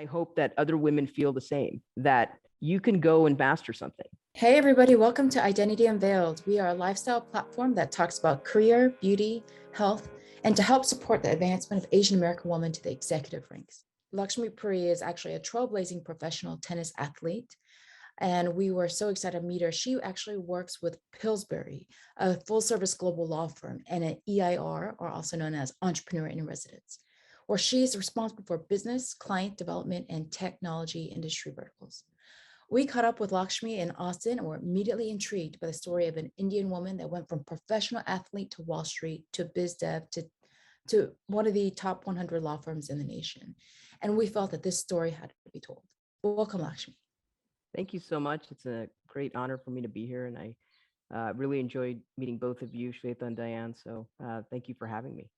I hope that other women feel the same, that you can go and master something. Hey, everybody, welcome to Identity Unveiled. We are a lifestyle platform that talks about career, beauty, health, and to help support the advancement of Asian American women to the executive ranks. Laxmi Poruri is actually a trailblazing professional tennis athlete, and we were so excited to meet her. She actually works with Pillsbury, a full-service global law firm, and an EIR, or also known as Entrepreneur in Residence, where she's responsible for business, client development, and technology industry verticals. We caught up with Lakshmi in Austin and were immediately intrigued by the story of an Indian woman that went from professional athlete to Wall Street to biz dev to one of the top 100 law firms in the nation. And we felt that this story had to be told. Welcome, Lakshmi. Thank you so much. It's a great honor for me to be here. And I really enjoyed meeting both of you, Shweta and Diane. So thank you for having me.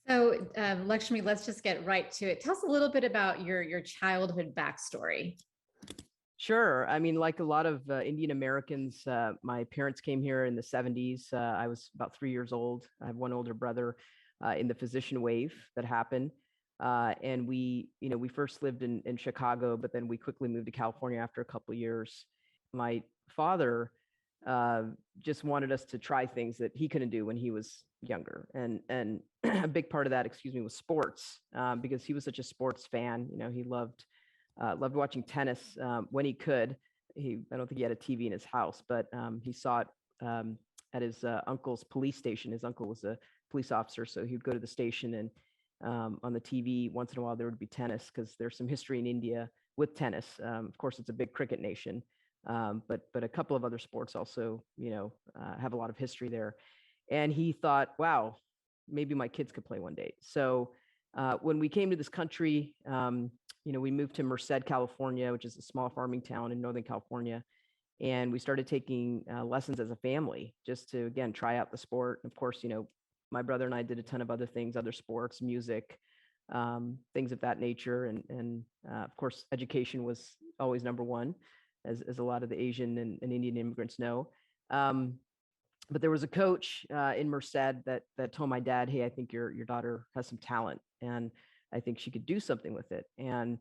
So Lakshmi, let's just get right to it. Tell us a little bit about your childhood backstory. Sure. I mean, like a lot of Indian Americans, my parents came here in the 70s. I was about 3 years old. I have one older brother in the physician wave that happened. And we first lived in Chicago, but then we quickly moved to California after a couple of years. My father just wanted us to try things that he couldn't do when he was younger. And a big part of that, was sports, because he was such a sports fan. He loved watching tennis when he could. I don't think he had a TV in his house, but he saw it at his uncle's police station. His uncle was a police officer, so he would go to the station, and on the TV once in a while there would be tennis, because there's some history in India with tennis. Of course, it's a big cricket nation, but a couple of other sports also, have a lot of history there. And he thought, wow, maybe my kids could play one day. So when we came to this country, we moved to Merced, California, which is a small farming town in Northern California. And we started taking lessons as a family just to, again, try out the sport. Of course, my brother and I did a ton of other things, other sports, music, things of that nature. And of course, education was always number one, as a lot of the Asian and Indian immigrants know. But there was a coach in Merced that told my dad, hey, I think your daughter has some talent, and I think she could do something with it. And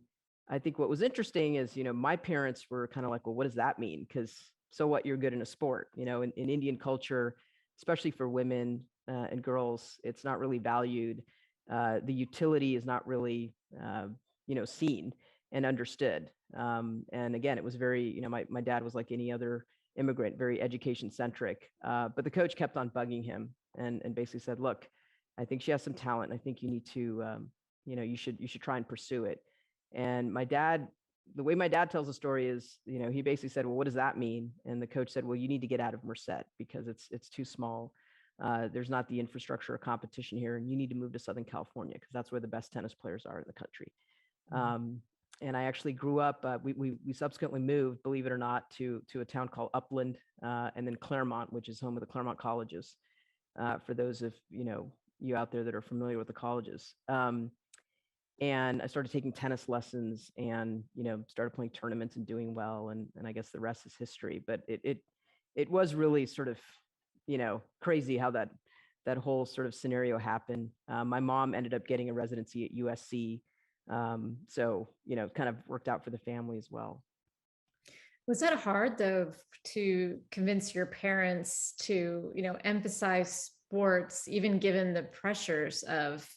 I think what was interesting is, my parents were kind of like, well, what does that mean? Because so what, you're good in a sport, in Indian culture, especially for women and girls, it's not really valued. The utility is not really, seen and understood. And again, it was very, my dad was like any other immigrant, very education centric. But the coach kept on bugging him and basically said, look, I think she has some talent. I think you need to, you should try and pursue it. And my dad, the way my dad tells the story is, he basically said, well, what does that mean? And the coach said, well, you need to get out of Merced because it's too small. There's not the infrastructure or competition here, and you need to move to Southern California because that's where the best tennis players are in the country. And I actually grew up, we subsequently moved, believe it or not, to a town called Upland, and then Claremont, which is home of the Claremont colleges, for those of you out there that are familiar with the colleges. And I started taking tennis lessons and, started playing tournaments and doing well. And I guess the rest is history. But it was really sort of, crazy how that whole sort of scenario happened. My mom ended up getting a residency at USC. So, kind of worked out for the family as well. Was that hard though, to convince your parents to, emphasize sports, even given the pressures of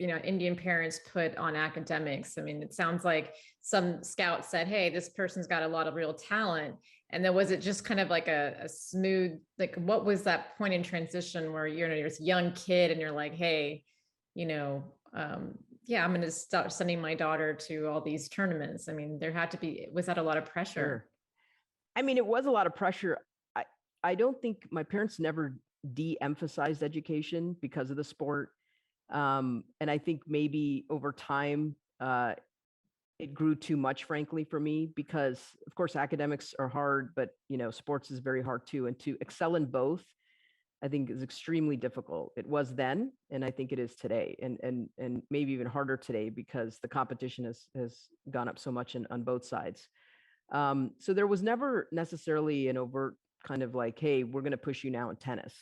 Indian parents put on academics? I mean, it sounds like some scout said, hey, this person's got a lot of real talent. And then was it just kind of like a smooth, like, what was that point in transition where you're this young kid and you're like, hey, yeah, I'm going to start sending my daughter to all these tournaments. I mean, was that a lot of pressure? Sure. I mean, it was a lot of pressure. I don't think my parents never de-emphasized education because of the sport. And I think maybe over time, it grew too much, frankly, for me, because of course, academics are hard, but sports is very hard too. And to excel in both, I think is extremely difficult. It was then, and I think it is today, and maybe even harder today because the competition has gone up so much on both sides. So there was never necessarily an overt kind of like, hey, we're going to push you now in tennis.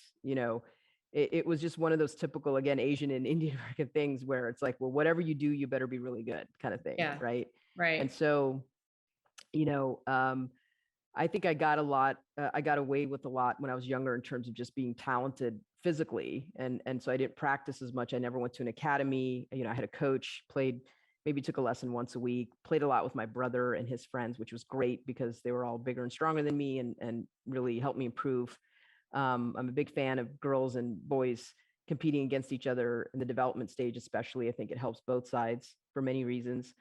it was just one of those typical, again, Asian and Indian American things where it's like, well, whatever you do, you better be really good kind of thing. Yeah. Right. Right. And so, you know, I think I got I got away with a lot when I was younger in terms of just being talented physically. And so I didn't practice as much. I never went to an academy. You know, I had a coach, maybe took a lesson once a week, played a lot with my brother and his friends, which was great because they were all bigger and stronger than me and really helped me improve. I'm a big fan of girls and boys competing against each other in the development stage, especially. I think it helps both sides for many reasons.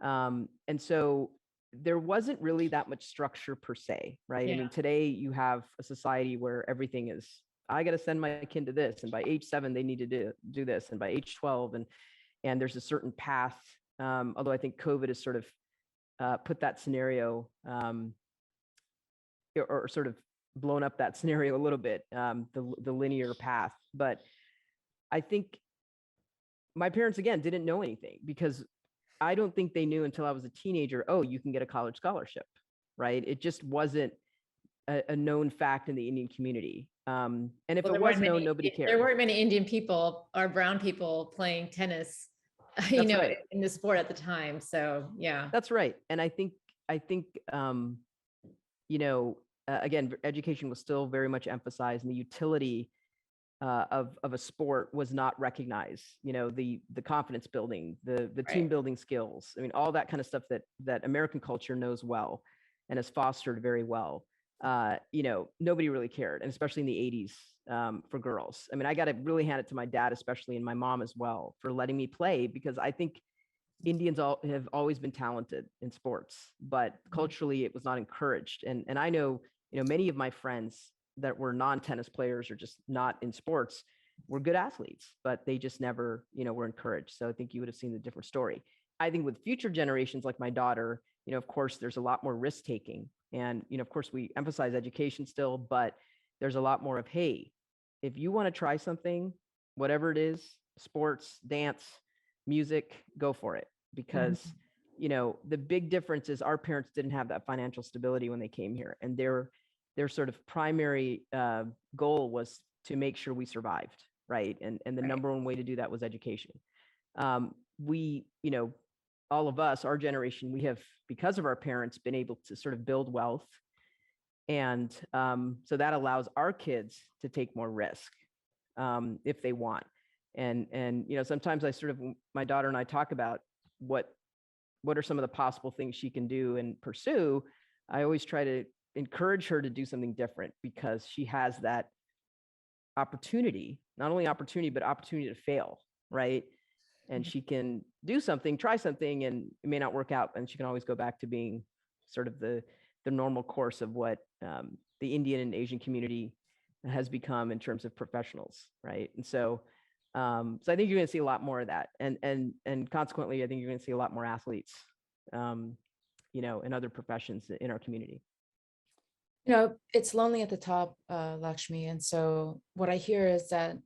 And so there wasn't really that much structure per se, right? Yeah. I mean, today you have a society where everything is, I got to send my kid to this, and by age 7 they need to do this, and by age 12, and there's a certain path. Although I think COVID has sort of put that scenario, or sort of blown up that scenario a little bit, the linear path. But I think my parents, again, didn't know anything, because I don't think they knew until I was a teenager, oh, you can get a college scholarship, right? It just wasn't a known fact in the Indian community. And if it was known, nobody cared. There weren't many Indian people or brown people playing tennis, you know, right, in the sport at the time. So, yeah. That's right. And I think, you know, again, education was still very much emphasized, and the utility of a sport was not recognized. You know, the confidence building, the right, team building skills. I mean, all that kind of stuff that American culture knows well and has fostered very well. You know, nobody really cared, and especially in the 80s for girls. I mean, I got to really hand it to my dad, especially, and my mom as well, for letting me play, because I think Indians have always been talented in sports, but culturally it was not encouraged. And I know, you know, many of my friends that were non-tennis players or just not in sports were good athletes, but they just never, you know, were encouraged. So I think you would have seen a different story. I think with future generations like my daughter, you know, of course, there's a lot more risk taking. And, you know, of course, we emphasize education still, but there's a lot more of, hey, if you want to try something, whatever it is, sports, dance, music, go for it. Because, you know, the big difference is our parents didn't have that financial stability when they came here. And their sort of primary goal was to make sure we survived, right? And the right, number one way to do that was education. We, you know, all of us, our generation, we have, because of our parents, been able to sort of build wealth. And so that allows our kids to take more risk if they want. And, you know, sometimes I sort of, my daughter and I talk about what are some of the possible things she can do and pursue. I always try to encourage her to do something different, because she has that opportunity, not only opportunity, but opportunity to fail, right? And she can do something, try something, and it may not work out, and she can always go back to being sort of the normal course of what the Indian and Asian community has become in terms of professionals, right? And so so I think you're going to see a lot more of that, and consequently, I think you're going to see a lot more athletes, you know, in other professions in our community. You know, it's lonely at the top, Lakshmi, and so what I hear is that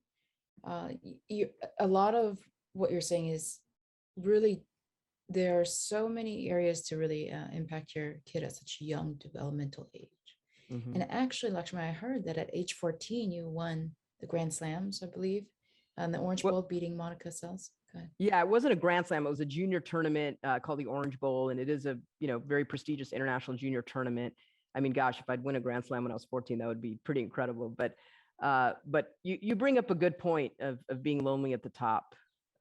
a lot of what you're saying is really, there are so many areas to really impact your kid at such a young developmental age. And actually, Lakshmi, I heard that at age 14 you won the Grand Slams, I believe. The Orange Bowl, beating Monica Seles. Yeah, it wasn't a Grand Slam. It was a junior tournament called the Orange Bowl, and it is a, you know, very prestigious international junior tournament. I mean, gosh, if I'd win a Grand Slam when I was 14, that would be pretty incredible. But you bring up a good point of being lonely at the top.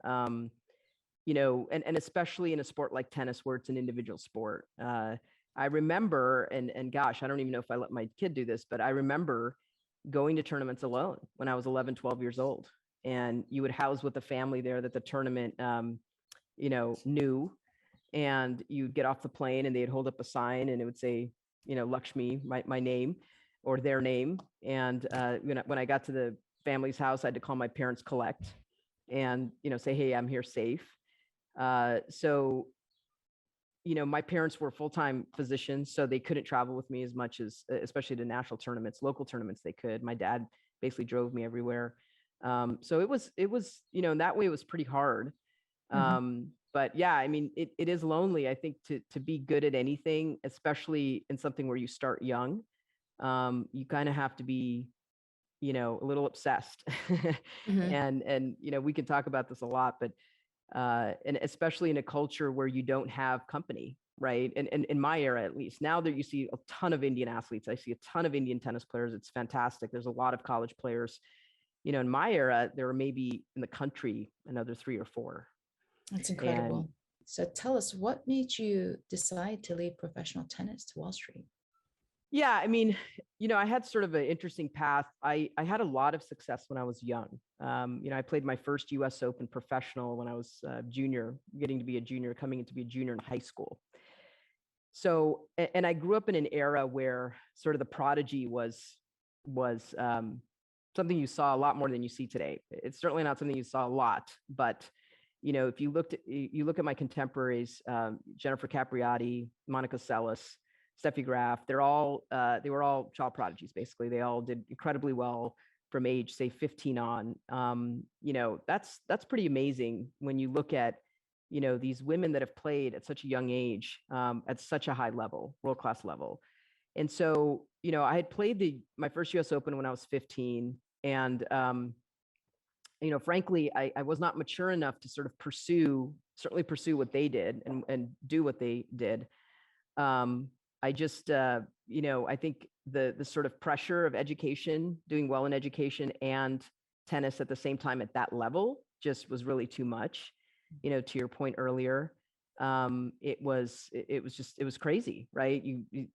You know, and especially in a sport like tennis, where it's an individual sport. I remember, and gosh, I don't even know if I let my kid do this, but I remember going to tournaments alone when I was 11, 12 years old. And you would house with a family there that the tournament, you know, knew. And you'd get off the plane and they'd hold up a sign and it would say, you know, Laxmi, my name, or their name. And when I got to the family's house, I had to call my parents collect and, you know, say, hey, I'm here safe. So, you know, my parents were full-time physicians, so they couldn't travel with me as much as, especially to national tournaments, local tournaments they could. My dad basically drove me everywhere. So it was, you know, in that way it was pretty hard. But yeah, I mean, it is lonely, I think, to be good at anything, especially in something where you start young. You kind of have to be a little obsessed. Mhm. And we can talk about this a lot, but and especially in a culture where you don't have company, right? And in my era, at least, now that you see a ton of Indian athletes, I see a ton of Indian tennis players. It's fantastic. There's a lot of college players. In my era, there were maybe in the country another 3 or 4. That's And incredible. So tell us, what made you decide to leave professional tennis to Wall Street? yeah, I mean, I had sort of an interesting path. I had a lot of success when I was young. I played my first U.S. Open professional when I was junior, getting to be a junior, coming into be a junior in high school. So, and I grew up in an era where sort of the prodigy was something you saw a lot more than you see today. It's certainly not something you saw a lot, but if you look at my contemporaries, Jennifer Capriati, Monica Seles, Steffi Graf, they were all child prodigies. Basically, they all did incredibly well from age, say, 15 on. That's pretty amazing when you look at these women that have played at such a young age, at such a high level, world-class level. And so, I had played my first US Open when I was 15. And, frankly, I was not mature enough to sort of certainly pursue what they did and do what they did. I just, I think the sort of pressure of education, doing well in education and tennis at the same time at that level just was really too much. To your point earlier, it was crazy, right?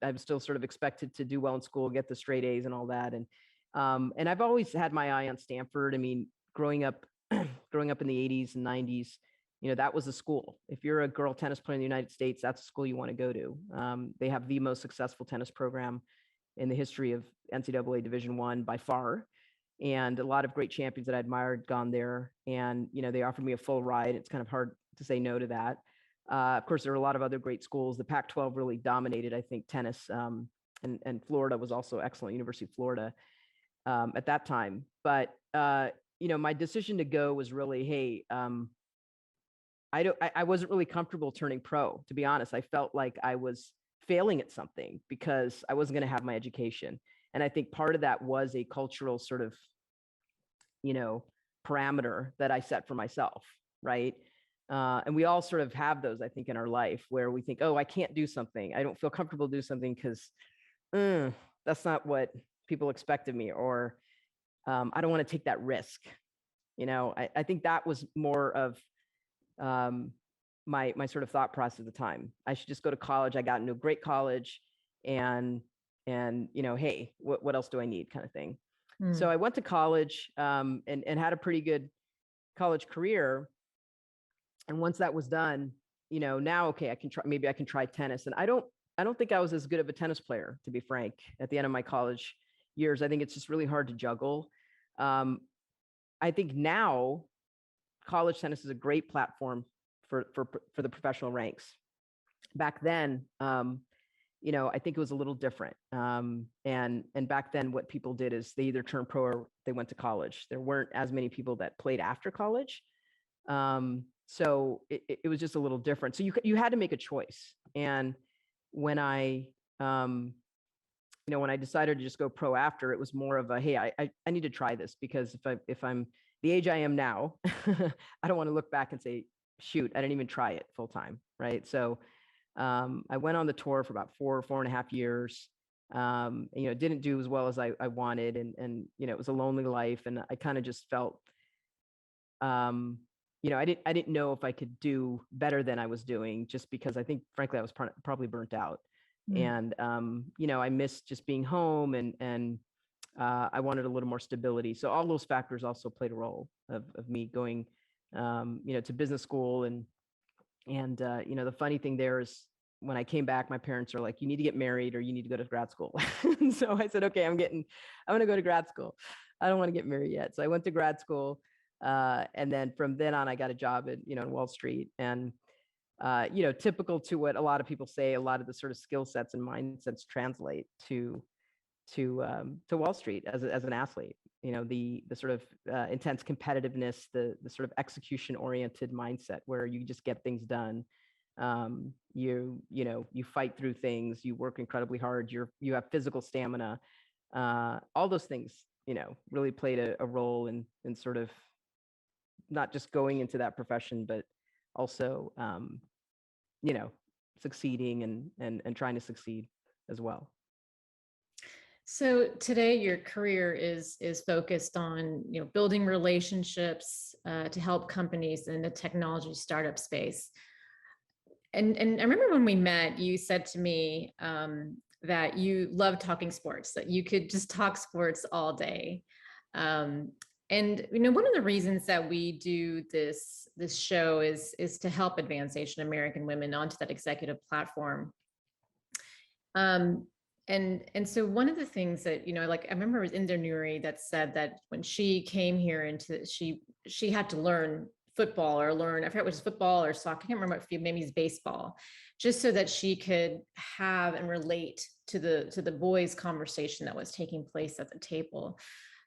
I was still sort of expected to do well in school, get the straight A's and all that. And I've always had my eye on Stanford. I mean, growing up in the 80s and 90s, that was a school. If you're a girl tennis player in the United States, that's a school you want to go to. They have the most successful tennis program in the history of NCAA Division I by far. And a lot of great champions that I admired gone there. And, they offered me a full ride. It's kind of hard to say no to that. Of course, there are a lot of other great schools. The Pac-12 really dominated, I think, tennis. And Florida was also excellent, University of Florida at that time. But, my decision to go was really, hey, I wasn't really comfortable turning pro, to be honest. I felt like I was failing at something because I wasn't going to have my education. And I think part of that was a cultural sort of, parameter that I set for myself, right? And we all sort of have those, I think, in our life where we think, oh, I can't do something. I don't feel comfortable doing something because that's not what people expect of me, or I don't want to take that risk. I think that was more of my sort of thought process at the time. I should just go to college. I got into a great college, and hey, what else do I need, kind of thing. So I went to college and had a pretty good college career. And once that was done, now, okay, maybe I can try tennis. And I don't think I was as good of a tennis player, to be frank, at the end of my college years. I think it's just really hard to juggle. I think now college tennis is a great platform for the professional ranks. Back then, I think it was a little different. And back then, what people did is they either turned pro or they went to college. There weren't as many people that played after college. So it was just a little different. So you had to make a choice. And when I when I decided to just go pro after, it was more of a, hey, I need to try this, because if I'm the age I am now, I don't want to look back and say, shoot, I didn't even try it full time, right? So I went on the tour for about 4.5 years. Didn't do as well as I wanted, and it was a lonely life, and I kind of just felt, I didn't know if I could do better than I was doing, just because I think, frankly, I was probably burnt out. And I missed just being home, and I wanted a little more stability. So all those factors also played a role of me going, to business school. And the funny thing there is, when I came back, my parents are like, you need to get married or you need to go to grad school. So I said, okay, I'm going to go to grad school. I don't want to get married yet. So I went to grad school. And then from then on, I got a job at, in Wall Street. And, typical to what a lot of people say, a lot of the sort of skill sets and mindsets translate to Wall Street as an athlete. The sort of intense competitiveness, the sort of execution oriented mindset where you just get things done. You fight through things, you work incredibly hard, you have physical stamina, all those things really played a role in sort of not just going into that profession, but also, you know, succeeding and trying to succeed as well. So today your career is focused on, building relationships to help companies in the technology startup space. And I remember when we met, you said to me that you love talking sports, that you could just talk sports all day. And one of the reasons that we do this show is to help advance Asian American women onto that executive platform. And so one of the things that, like I remember it was Inder Nuri that said that when she came here she had to learn football or I forget which is football or soccer, I can't remember if maybe it's baseball, just so that she could have and relate to the boys' conversation that was taking place at the table.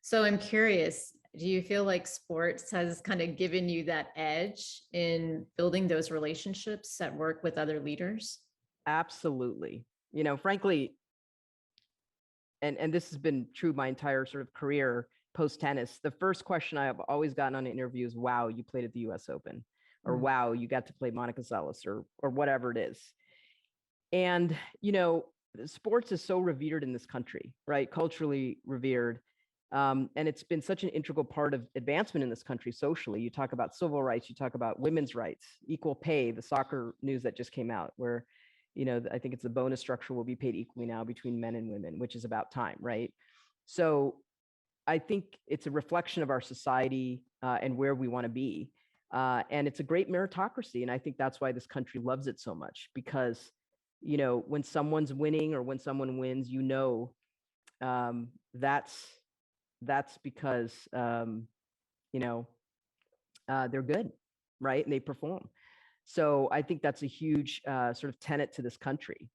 So I'm curious, do you feel like sports has kind of given you that edge in building those relationships at work with other leaders? Absolutely. Frankly, and this has been true my entire sort of career post tennis. The first question I have always gotten on interviews, wow, you played at the US Open, or wow, you got to play Monica Seles, or whatever it is. And, sports is so revered in this country, right? Culturally revered. And it's been such an integral part of advancement in this country socially. You talk about civil rights, you talk about women's rights, equal pay, the soccer news that just came out where, I think it's the bonus structure will be paid equally now between men and women, which is about time, right? So I think it's a reflection of our society and where we want to be. And it's a great meritocracy. And I think that's why this country loves it so much, because, when someone's winning or when someone wins, that's because, they're good, right? And they perform. So I think that's a huge sort of tenet to this country.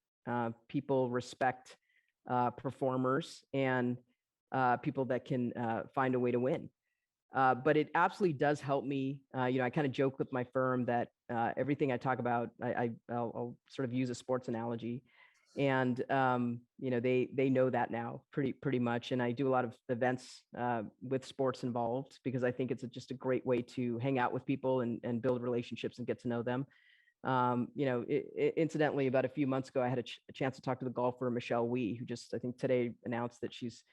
People respect performers and people that can find a way to win. But it absolutely does help me. I kind of joke with my firm that everything I talk about, I'll sort of use a sports analogy, and they know that now pretty much. And I do a lot of events with sports involved because I think it's just a great way to hang out with people and build relationships and get to know them. Incidentally, about a few months ago, I had a chance to talk to the golfer Michelle Wie, who just I think today announced that she's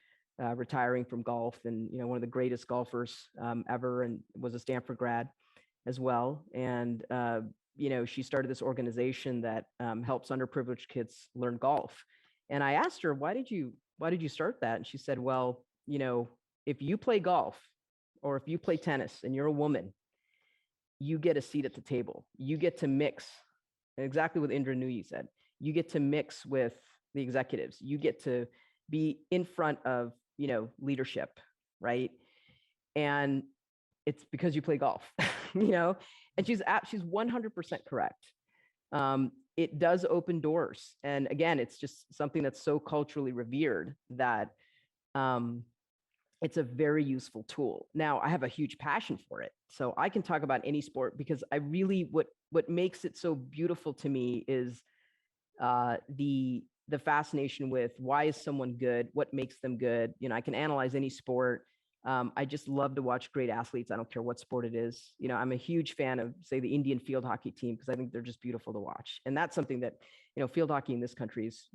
retiring from golf, and one of the greatest golfers ever, and was a Stanford grad as well. And she started this organization that helps underprivileged kids learn golf. And I asked her, why did you start that? And she said, well, if you play golf or if you play tennis and you're a woman, you get a seat at the table. You get to mix, exactly what Indra Nooyi said. You get to mix with the executives. You get to be in front of leadership, right? And it's because you play golf, And she's 100% correct. It does open doors, and again, it's just something that's so culturally revered that it's a very useful tool. Now, I have a huge passion for it, so I can talk about any sport because I really what makes it so beautiful to me is the fascination with why is someone good, what makes them good. I can analyze any sport. I just love to watch great athletes. I don't care what sport it is. I'm a huge fan of, say, the Indian field hockey team because I think they're just beautiful to watch. And that's something that, field hockey in this country is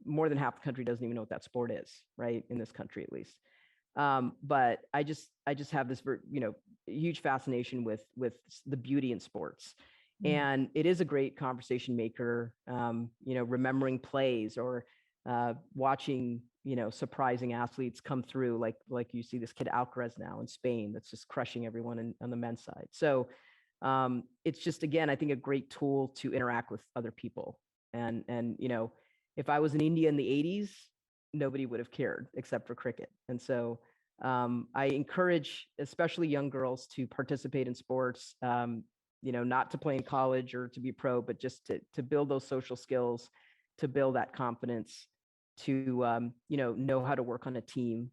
more than half the country doesn't even know what that sport is, right? In this country, at least. But I just have this, huge fascination with the beauty in sports. And it is a great conversation maker, remembering plays or watching, surprising athletes come through, like you see this kid Alcaraz now in Spain that's just crushing everyone on the men's side. So it's just, again, I think a great tool to interact with other people. And if I was in India in the 80s, nobody would have cared except for cricket. And so I encourage, especially young girls, to participate in sports. Not to play in college or to be pro, but just to build those social skills, to build that confidence, to know how to work on a team,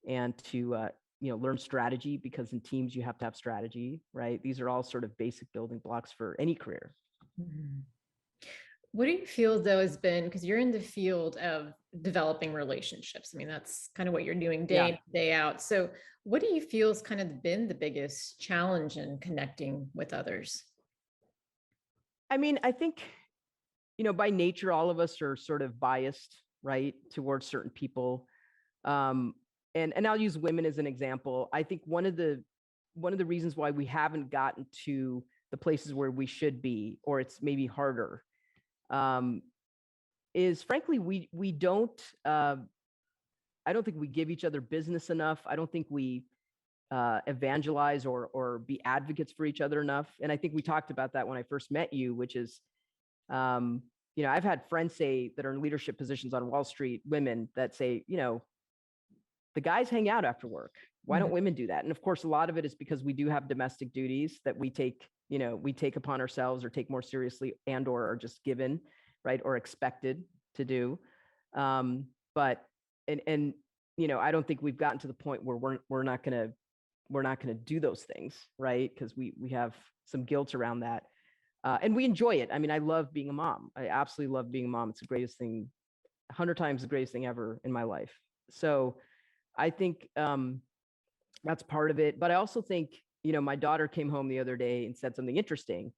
and to learn strategy, because in teams you have to have strategy, right? These are all sort of basic building blocks for any career. What do you feel though has been, because you're in the field of developing relationships. I mean, that's kind of what you're doing day Yeah. in, day out. So what do you feel has kind of been the biggest challenge in connecting with others? I mean, I think, by nature, all of us are sort of biased, right, towards certain people. Um, and I'll use women as an example. I think one of the reasons why we haven't gotten to the places where we should be, or it's maybe harder, um, is frankly we don't. I don't think we give each other business enough. I don't think we evangelize or be advocates for each other enough. And I think we talked about that when I first met you, which is, I've had friends say that are in leadership positions on Wall Street, women that say, the guys hang out after work. Why don't women do that? And of course, a lot of it is because we do have domestic duties that we take upon ourselves or take more seriously and or are just given, right, or expected to do. But and I don't think we've gotten to the point where we're not gonna do those things, right? Because we have some guilt around that, and we enjoy it. I mean, I love being a mom. I absolutely love being a mom. It's the greatest thing, 100 times the greatest thing ever in my life. So I think that's part of it. But I also think, my daughter came home the other day and said something interesting,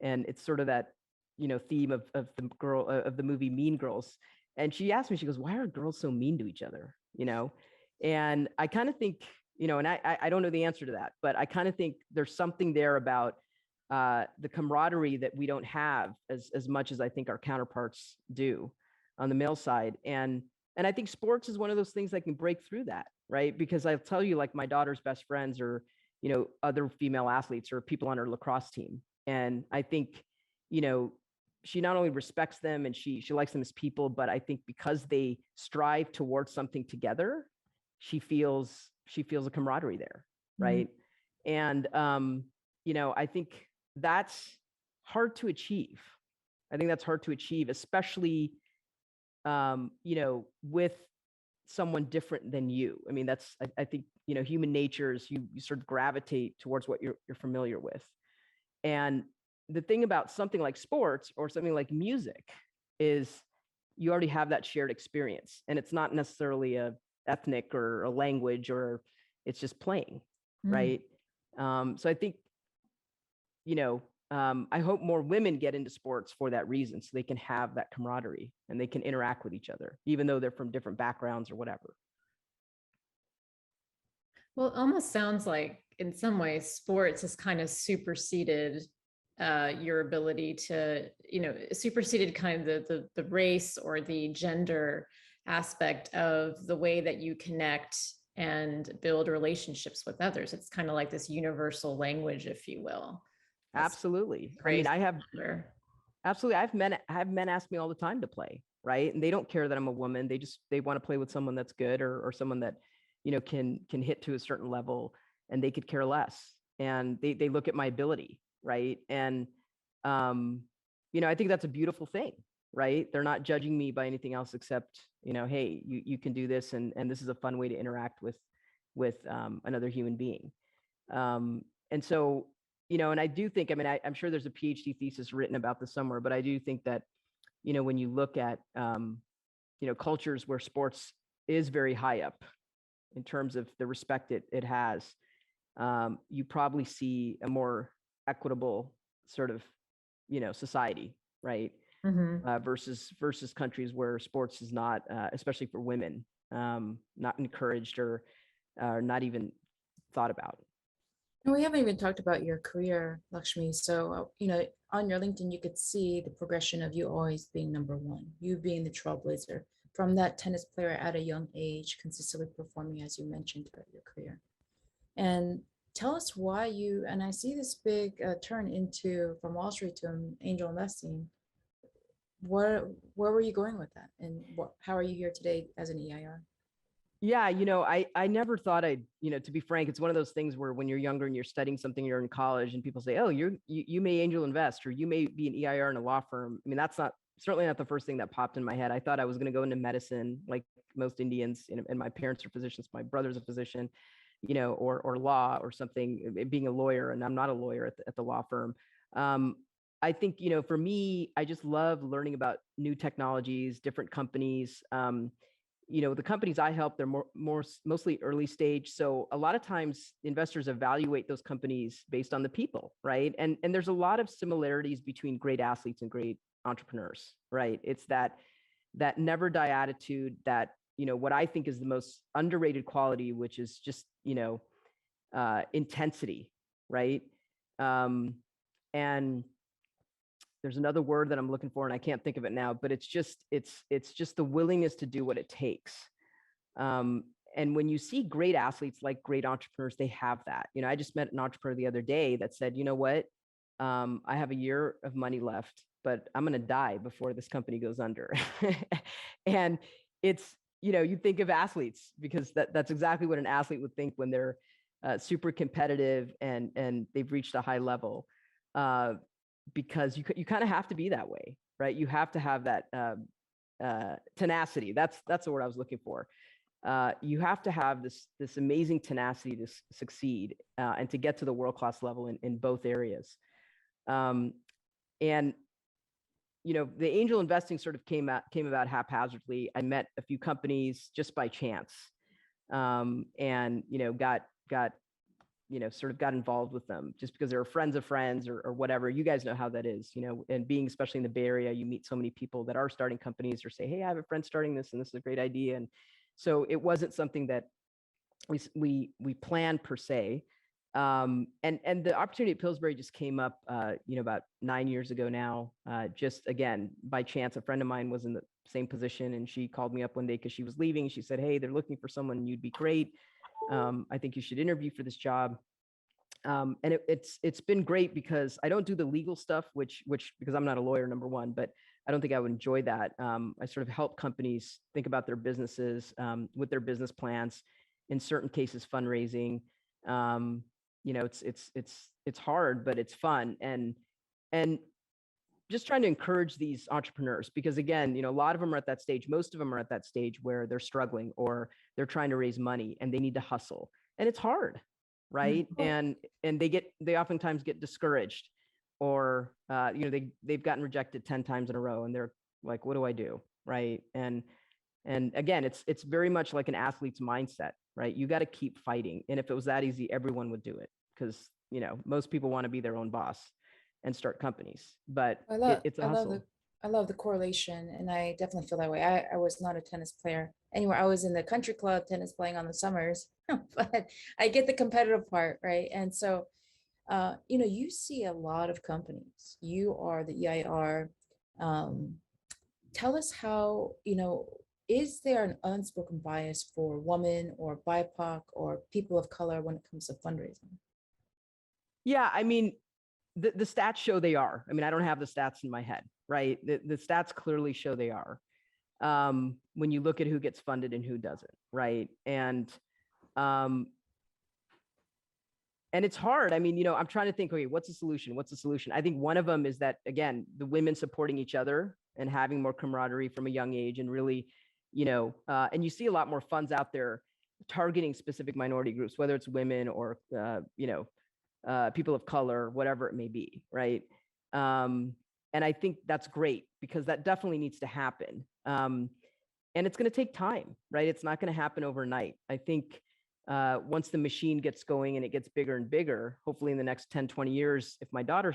and it's sort of that, theme of the girl of the movie Mean Girls. And she asked me, she goes, "Why are girls so mean to each other?" And I kind of think, and I don't know the answer to that, but I kind of think there's something there about the camaraderie that we don't have as much as I think our counterparts do on the male side. And I think sports is one of those things that can break through that, right? Because I'll tell you, like my daughter's best friends are, other female athletes or people on her lacrosse team. And I think, you know, she not only respects them and she likes them as people, but I think because they strive towards something together, she feels a camaraderie there, right? And I think that's hard to achieve. I think that's hard to achieve, especially with someone different than you. I mean, I think, human nature is you sort of gravitate towards what you're familiar with. And the thing about something like sports or something like music is you already have that shared experience. And it's not necessarily a ethnic or a language, or it's just playing, right? So I think, I hope more women get into sports for that reason, so they can have that camaraderie and they can interact with each other, even though they're from different backgrounds or whatever. Well, it almost sounds like in some ways sports has kind of superseded your ability to, superseded kind of the race or the gender aspect of the way that you connect and build relationships with others. It's kind of like this universal language, if you will. That's Absolutely. I mean, crazy. absolutely. I have men ask me all the time to play, right? And they don't care that I'm a woman. They want to play with someone that's good, or someone that, can hit to a certain level, and they could care less. And they look at my ability, right? And I think that's a beautiful thing, right? They're not judging me by anything else except, hey, you can do this, and this is a fun way to interact with another human being. And so, and I do think, I mean, I'm sure there's a PhD thesis written about this somewhere, but I do think that, when you look at, cultures where sports is very high up in terms of the respect it has, you probably see a more equitable sort of, society, right? Versus countries where sports is not, especially for women, not encouraged or not even thought about. And we haven't even talked about your career, Lakshmi. So, on your LinkedIn, you could see the progression of you always being number one, you being the trailblazer from that tennis player at a young age, consistently performing, as you mentioned, throughout your career. And tell us why and I see this big turn into from Wall Street to angel investing. Where were you going with that? And how are you here today as an EIR? Yeah, I never thought to be frank, it's one of those things where when you're younger and you're studying something, you're in college, and people say, "Oh, you may angel invest, or you may be an EIR in a law firm." I mean, that's certainly not the first thing that popped in my head. I thought I was going to go into medicine, like most Indians, and my parents are physicians. My brother's a physician, or law or something, being a lawyer, and I'm not a lawyer at the law firm. I think, for me, I just love learning about new technologies, different companies. The companies I help, they're mostly early stage. So a lot of times investors evaluate those companies based on the people, right? And there's a lot of similarities between great athletes and great entrepreneurs, right? It's that never die attitude, that, what I think is the most underrated quality, which is just, intensity, right? And there's another word that I'm looking for and I can't think of it now, but it's just the willingness to do what it takes. And when you see great athletes like great entrepreneurs, they have that. I just met an entrepreneur the other day that said, you know what, I have a year of money left, but I'm going to die before this company goes under. And it's, you think of athletes, because that's exactly what an athlete would think when they're super competitive and they've reached a high level. Because you kind of have to be that way, right? You have to have that tenacity. That's the word I was looking for. You have to have this amazing tenacity to succeed and to get to the world-class level in both areas. And the angel investing sort of came about haphazardly. I met a few companies just by chance, and got sort of got involved with them just because they were friends of friends or whatever. You guys know how that is, and being especially in the Bay Area, you meet so many people that are starting companies or say, hey, I have a friend starting this and this is a great idea. And so it wasn't something that we planned per se. And the opportunity at Pillsbury just came up, about 9 years ago now, just again, by chance. A friend of mine was in the same position and she called me up one day because she was leaving. She said, hey, they're looking for someone and you'd be great. I think you should interview for this job. And it's been great because I don't do the legal stuff, which because I'm not a lawyer, number one, but I don't think I would enjoy that. I sort of help companies think about their businesses, with their business plans, in certain cases, fundraising. It's hard, but it's fun. And just trying to encourage these entrepreneurs, because again, a lot of them are at that stage. Most of them are at that stage where they're struggling or they're trying to raise money and they need to hustle, and it's hard, right? Mhm. And they oftentimes get discouraged, or they've gotten rejected 10 times in a row and they're like, what do I do, right? And again, it's very much like an athlete's mindset, right? You got to keep fighting. And if it was that easy, everyone would do it, because most people want to be their own boss and start companies, but it's a hustle. I love the correlation, and I definitely feel that way. I was not a tennis player anywhere. I was in the country club tennis playing on the summers, but I get the competitive part, right? And so, you see a lot of companies. You are the EIR. Um, Tell us how, is there an unspoken bias for women or BIPOC or people of color when it comes to fundraising? Yeah, I mean, the stats show they are. I mean, I don't have the stats in my head, right? The stats clearly show they are. When you look at who gets funded and who doesn't, right? Um, and it's hard. I mean, I'm trying to think, okay, what's the solution? What's the solution? I think one of them is that, again, the women supporting each other and having more camaraderie from a young age, and really, and you see a lot more funds out there targeting specific minority groups, whether it's women or, people of color, whatever it may be, right? And I think that's great, because that definitely needs to happen. And it's going to take time, right? It's not going to happen overnight. I think once the machine gets going and it gets bigger and bigger, hopefully in the next 10, 20 years, if my daughter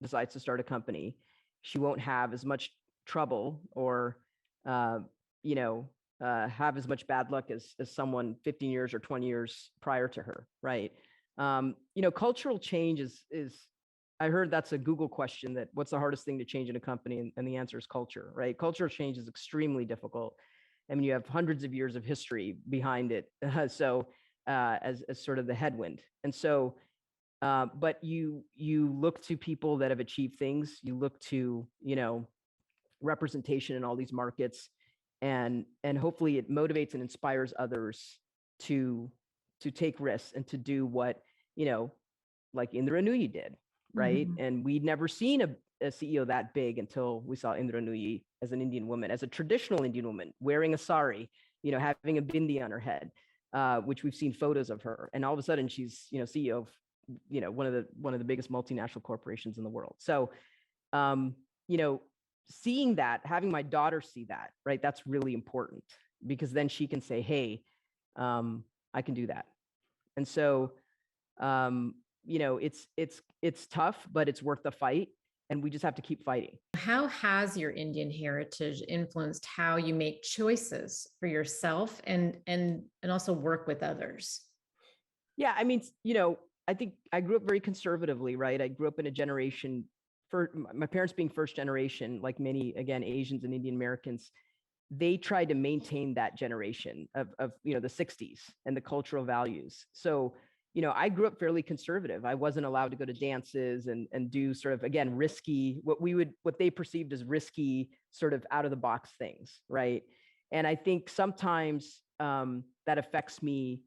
decides to start a company, she won't have as much trouble or, have as much bad luck as someone 15 years or 20 years prior to her, right? Cultural change is, I heard that's a Google question, that what's the hardest thing to change in a company? And the answer is culture, right? Cultural change is extremely difficult. I mean, you have hundreds of years of history behind it. So as sort of the headwind. And so, but you look to people that have achieved things, you look to, representation in all these markets, and hopefully it motivates and inspires others to take risks and to do what, like Indra Nooyi did, right? Mhm. And we'd never seen a CEO that big until we saw Indra Nooyi as an Indian woman, as a traditional Indian woman, wearing a sari, having a bindi on her head, which we've seen photos of her. And all of a sudden she's, CEO of, one of the biggest multinational corporations in the world. So you know, seeing that, having my daughter see that, right? That's really important, because then she can say, hey, I can do that. And so, you know, it's tough, but it's worth the fight, and we just have to keep fighting. How has your Indian heritage influenced how you make choices for yourself and also work with others? Yeah, I mean, you know, I think I grew up very conservatively, right? I grew up in a generation, for my parents being first generation, like many, again, Asians and Indian Americans, they tried to maintain that generation of you know, the 60s and the cultural values. So, you know, I grew up fairly conservative. I wasn't allowed to go to dances and do sort of, again, risky, what they perceived as risky, sort of out of the box things, right? And I think sometimes that affects me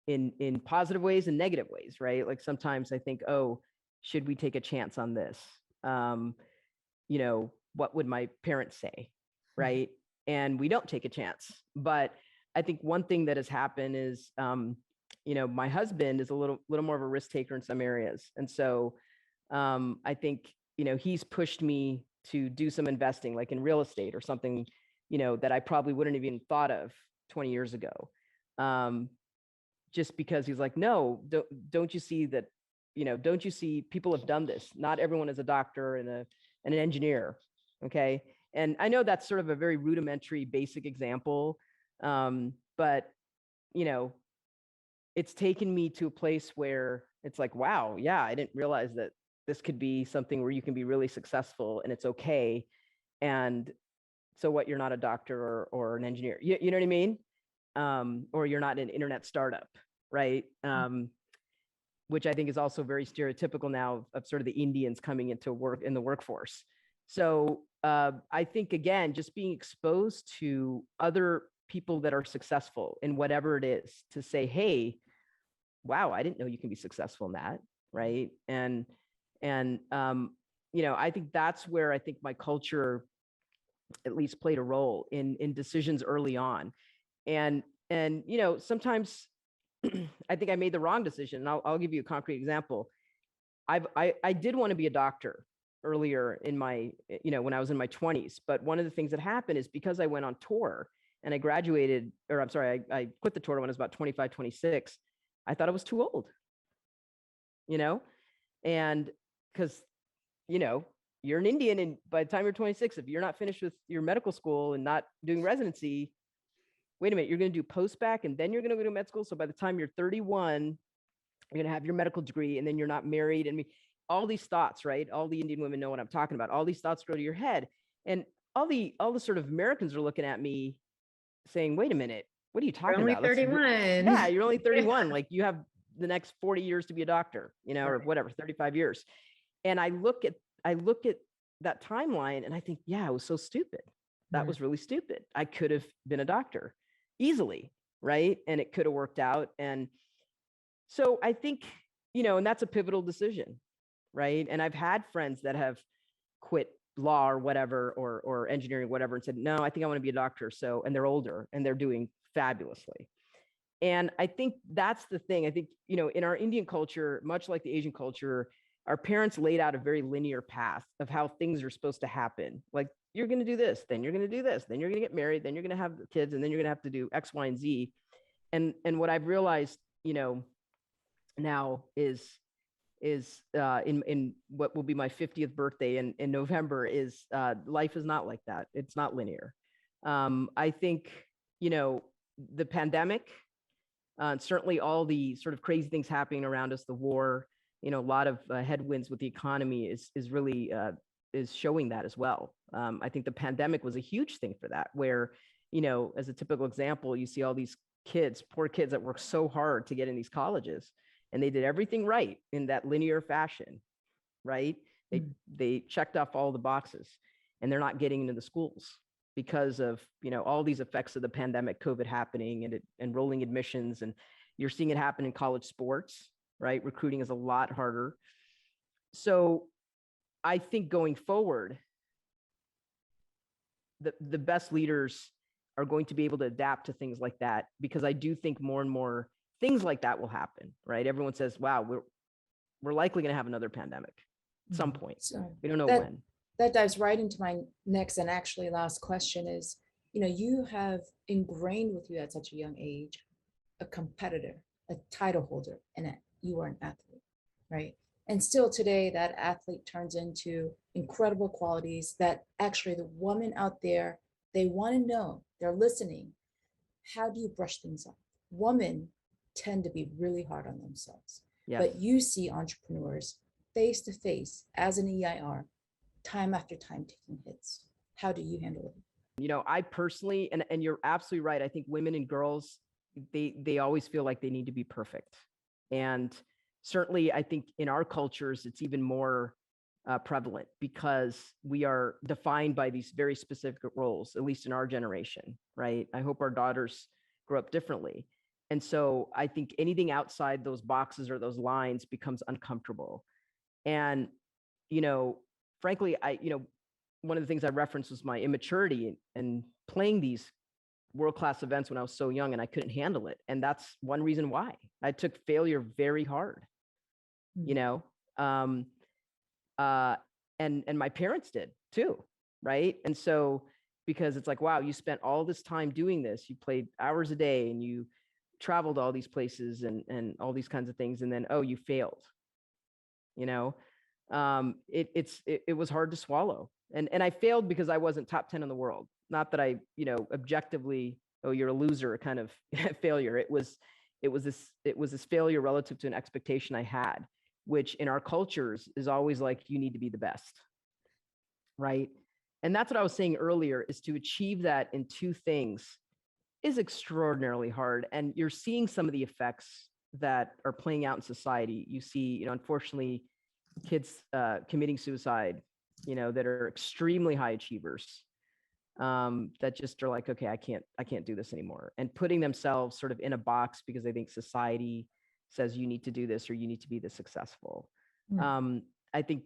in positive ways and negative ways, right? Like sometimes I think, oh, should we take a chance on this? You know, what would my parents say, right? And we don't take a chance. But I think one thing that has happened is, you know, my husband is a little more of a risk taker in some areas, and so I think, you know, he's pushed me to do some investing, like in real estate or something, you know, that I probably wouldn't have even thought of 20 years ago. Just because he's like, no, don't you see that, you know, don't you see people have done this? Not everyone is a doctor and an engineer. Okay. And I know that's sort of a very rudimentary, basic example. But, you know, it's taken me to a place where it's like, wow, yeah, I didn't realize that this could be something where you can be really successful and it's okay. And so what, you're not a doctor or an engineer, you know what I mean? Or you're not an internet startup, right? Which I think is also very stereotypical now of sort of the Indians coming into work in the workforce. So I think, again, just being exposed to other people that are successful in whatever it is, to say, hey, wow, I didn't know you can be successful in that, right? And you know, I think that's where I think my culture at least played a role in decisions early on. And you know, sometimes I think I made the wrong decision. And I'll give you a concrete example. I did want to be a doctor earlier in my, you know, when I was in my 20s. But one of the things that happened is, because I went on tour and I graduated, or I'm sorry, I quit the tour when I was about 25, 26. I thought I was too old, you know, and because, you know, you're an Indian, and by the time you're 26, if you're not finished with your medical school and not doing residency, wait a minute, you're going to do post-bac and then you're going to go to med school. So by the time you're 31, you're going to have your medical degree, and then you're not married. And all these thoughts, right? All the Indian women know what I'm talking about. All these thoughts go to your head. And all the sort of Americans are looking at me saying, wait a minute, what are you talking You're only about? 31. Yeah, you're only 31. Yeah. Like, you have the next 40 years to be a doctor, you know, or whatever, 35 years. And I look at that timeline and I think, yeah, it was so stupid. That was really stupid. I could have been a doctor easily, right? And it could have worked out. And so I think, you know, and that's a pivotal decision, right? And I've had friends that have quit law or whatever, or engineering, whatever, and said, no, I think I want to be a doctor. So, and they're older and they're doing fabulously. And I think that's the thing. I think, you know, in our Indian culture, much like the Asian culture, our parents laid out a very linear path of how things are supposed to happen. Like, you're going to do this, then you're going to do this, then you're going to get married, then you're going to have kids, and then you're going to have to do X, Y, and Z. And what I've realized, you know, now is in what will be my 50th birthday in November, is life is not like that. It's not linear. I think, you know, the pandemic, certainly all the sort of crazy things happening around us, the war, you know, a lot of headwinds with the economy is really is showing that as well. I think the pandemic was a huge thing for that, where, you know, as a typical example, you see all these kids, poor kids that work so hard to get in these colleges, and they did everything right in that linear fashion, right? They checked off all the boxes, and they're not getting into the schools because of, you know, all these effects of the pandemic, COVID happening, and rolling admissions. And you're seeing it happen in college sports, right? Recruiting is a lot harder. So I think going forward, the best leaders are going to be able to adapt to things like that, because I do think more and more things like that will happen, right? Everyone says, wow, we're likely going to have another pandemic at some point. We don't know when. that dives right into my next and actually last question is, you have ingrained with you at such a young age, a competitor, a title holder, and you are an athlete, right? And still today, that athlete turns into incredible qualities that actually the women out there, they want to know, they're listening. How do you brush things off? Women tend to be really hard on themselves, Yes. but you see entrepreneurs face to face as an EIR, time after time taking hits. How do you handle it? I personally, and you're absolutely right. I think women and girls, they always feel like they need to be perfect. And certainly I think in our cultures, it's even more prevalent because we are defined by these very specific roles, at least in our generation, right? I hope our daughters grow up differently. And so I think anything outside those boxes or those lines becomes uncomfortable. And, frankly, one of the things I referenced was my immaturity and playing these world-class events when I was so young and I couldn't handle it. And that's one reason why I took failure very hard, um, and my parents did too. Right. And so, because it's like, wow, you spent all this time doing this, you played hours a day and you traveled all these places and all these kinds of things. And then, oh, you failed, it was hard to swallow. And I failed because I wasn't top 10 in the world. Not that I, objectively, oh, you're a loser kind of failure. It was this failure relative to an expectation I had, which in our cultures is always like, you need to be the best. Right. And that's what I was saying earlier, is to achieve that in two things is extraordinarily hard. And you're seeing some of the effects that are playing out in society. You see, unfortunately, kids committing suicide, that are extremely high achievers, that just are like, okay, I can't do this anymore, and putting themselves sort of in a box because they think society says you need to do this or you need to be this successful. I think,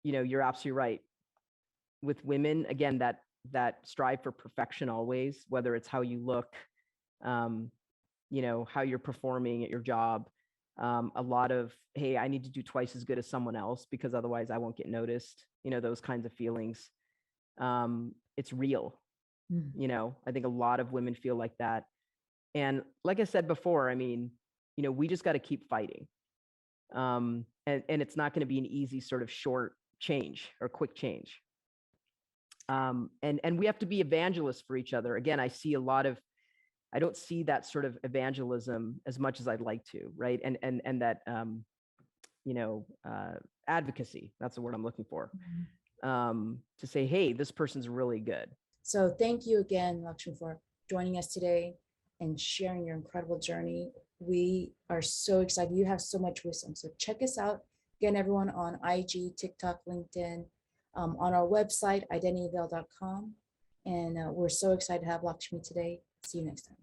you're absolutely right. With women, again, that strive for perfection always, whether it's how you look, how you're performing at your job. A lot of, hey, I need to do twice as good as someone else because otherwise I won't get noticed. Those kinds of feelings. It's real. I think a lot of women feel like that. And like I said before, I mean, we just got to keep fighting. And it's not going to be an easy sort of short change or quick change. And we have to be evangelists for each other. Again, I don't see that sort of evangelism as much as I'd like to, right? And that, advocacy, that's the word I'm looking for, to say, hey, this person's really good. So thank you again, Laxmi, for joining us today and sharing your incredible journey. We are so excited. You have so much wisdom. So check us out. Again, everyone, on IG, TikTok, LinkedIn, on our website, identityveil.com. And we're so excited to have Laxmi today. See you next time.